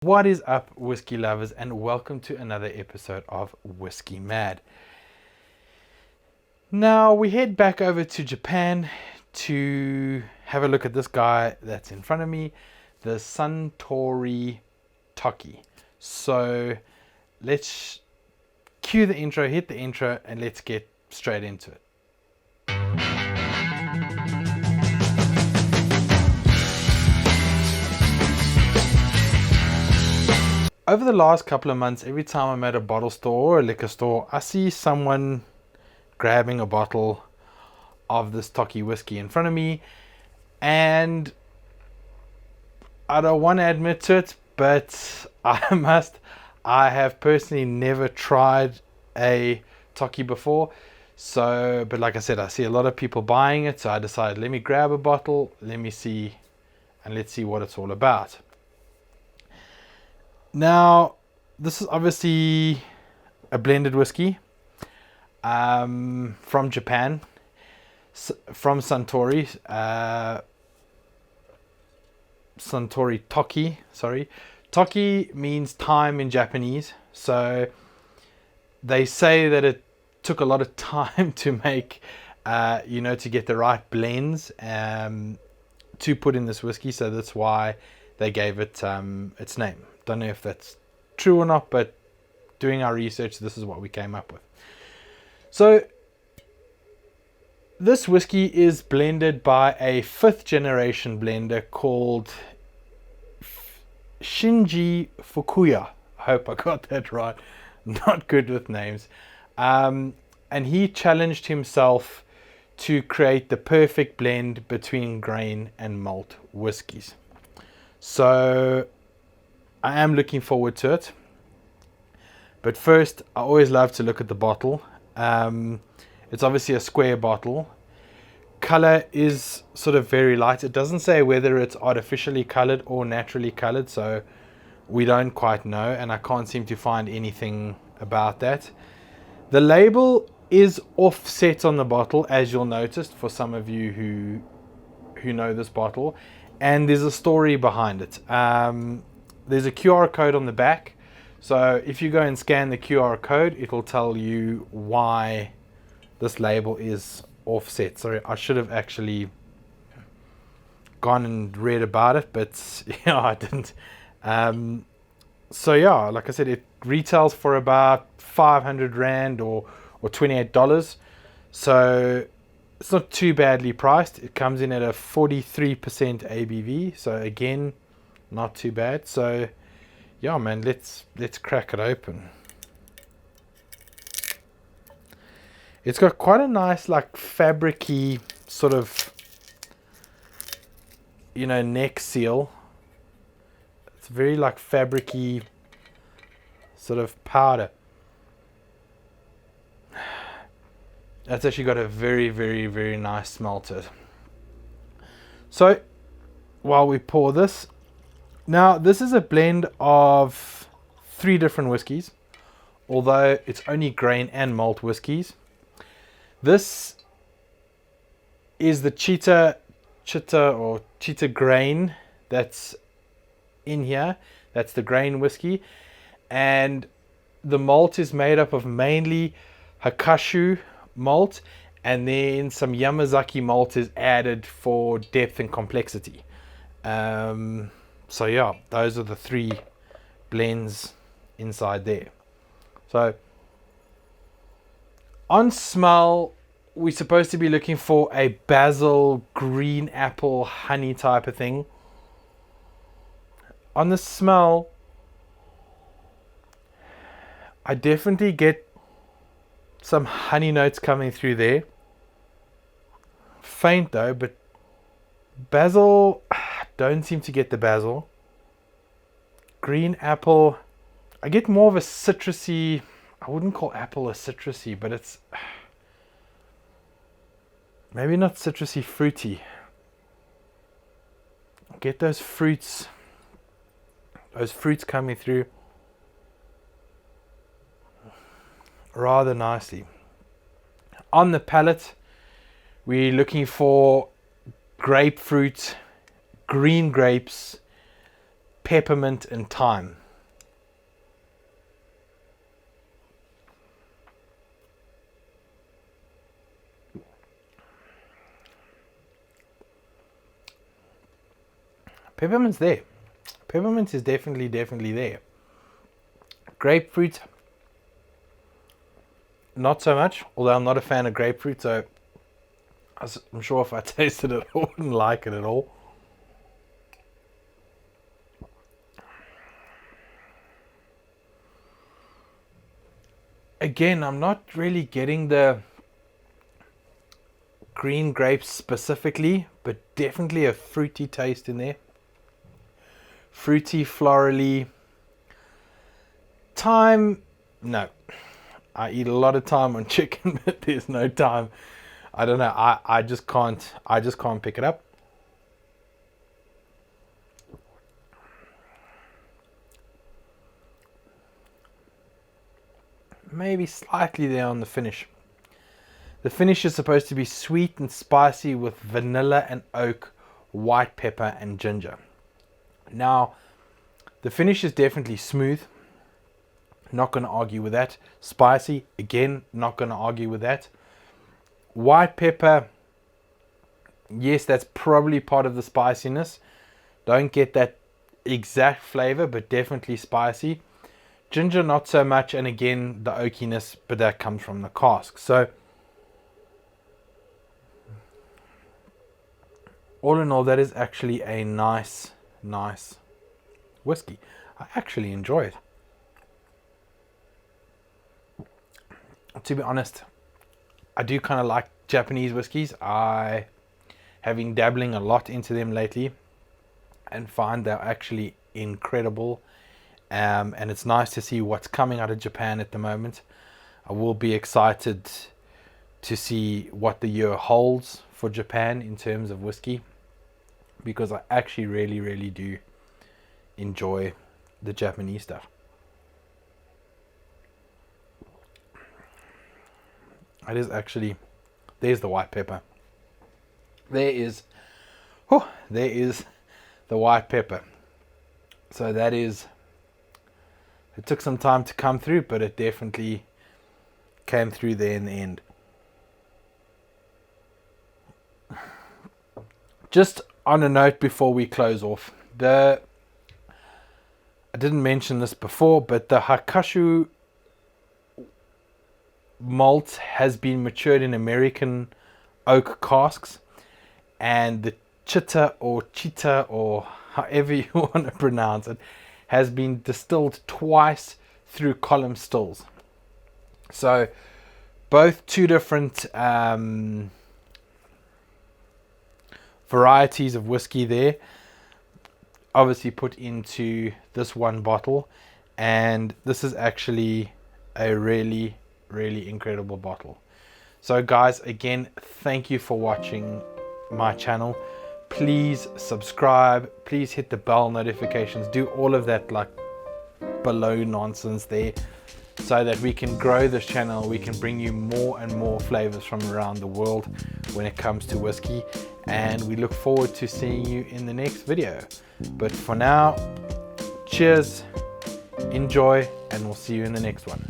What is up, whiskey lovers, and welcome to another episode of Whiskey Mad. Now we head back over to Japan to have a look at this guy that's in front of me, the Suntory Toki. So let's cue the intro, hit the intro, and let's get straight into it. Over the last couple of months, every time I'm at a bottle store or a liquor store, I see someone grabbing a bottle of this Toki whiskey in front of me, and I don't want to admit to it, but I have personally never tried a Toki before. So, but like I said, I see a lot of people buying it, so I decided, let me grab a bottle, let's see what it's all about. Now, this is obviously a blended whiskey from Japan, from Suntory, Suntory Toki, sorry. Toki means thyme in Japanese, so they say that it took a lot of time to make, to get the right blends to put in this whiskey, so that's why they gave it its name. Don't know if that's true or not, but doing our research, this is what we came up with. So this whiskey is blended by a 5th generation blender called Shinji Fukuya. I hope I got that right. Not good with names. And he challenged himself to create the perfect blend between grain and malt whiskies. So I am looking forward to it. But first, I always love to look at the bottle. It's obviously a square bottle. Color is sort of very light. It doesn't say whether it's artificially colored or naturally colored, so we don't quite know, and I can't seem to find anything about that. The label is offset on the bottle, as you'll notice for some of you who know this bottle, and there's a story behind it. There's a QR code on the back, so if you go and scan the QR code, it'll tell you why this label is offset. Sorry, I should have actually gone and read about it, but yeah, I didn't. So yeah, like I said, it retails for about 500 Rand or $28. So it's not too badly priced. It comes in at a 43% ABV. So again, not too bad. So yeah, man, let's crack it open. It's got quite a nice, like, fabricy sort of, neck seal. It's very like fabricy sort of powder. That's actually got a very, very, very nice smell to it. So while we pour this, now this is a blend of 3 different whiskies, although it's only grain and malt whiskies. This is the Chita grain that's in here. That's the grain whiskey, and the malt is made up of mainly Hakashu malt, and then some Yamazaki malt is added for depth and complexity. So yeah, those are the 3 blends inside there. So on smell, we're supposed to be looking for a basil, green apple, honey type of thing. On the smell, I definitely get some honey notes coming through there. Faint though, but basil, don't seem to get the basil. Green apple, I get more of a citrusy, I wouldn't call apple a citrusy, but it's maybe not citrusy, fruity. I get those fruits coming through rather nicely. On the palate, we're looking for grapefruit, green grapes, peppermint and thyme. Peppermint's there. Peppermint is definitely there. Grapefruit, not so much, although I'm not a fan of grapefruit, so I'm sure if I tasted it, I wouldn't like it at all. Again, I'm not really getting the green grapes specifically, but definitely a fruity taste in there. Fruity, florally. Thyme, no. I eat a lot of thyme on chicken, but there's no thyme. I don't know. I just can't pick it up. Maybe slightly there on the finish. The finish is supposed to be sweet and spicy with vanilla and oak, white pepper and ginger. Now, the finish is definitely smooth. Not going to argue with that. Spicy, again, not going to argue with that. White pepper, yes, that's probably part of the spiciness. Don't get that exact flavor, but definitely spicy. Ginger, not so much, and again, the oakiness, but that comes from the cask. So, all in all, that is actually a nice whiskey. I actually enjoy it. To be honest, I do kind of like Japanese whiskies. I have been dabbling a lot into them lately and find they're actually incredible. And it's nice to see what's coming out of Japan at the moment. I will be excited to see what the year holds for Japan in terms of whiskey, because I actually really do enjoy the Japanese stuff. It is actually, there's the white pepper. There is the white pepper. So that is, it took some time to come through, but it definitely came through there in the end. Just on a note before we close off, I didn't mention this before, but the Hakashu malt has been matured in American oak casks, and the Chita or however you want to pronounce it has been distilled twice through column stills. So both two different varieties of whiskey there, obviously put into this one bottle, and this is actually a really incredible bottle. So guys, again, thank you for watching my channel. Please subscribe, please hit the bell notifications, do all of that like below nonsense there, so that we can grow this channel. We can bring you more and more flavors from around the world when it comes to whiskey, and we look forward to seeing you in the next video. But for now, cheers, enjoy, and we'll see you in the next one.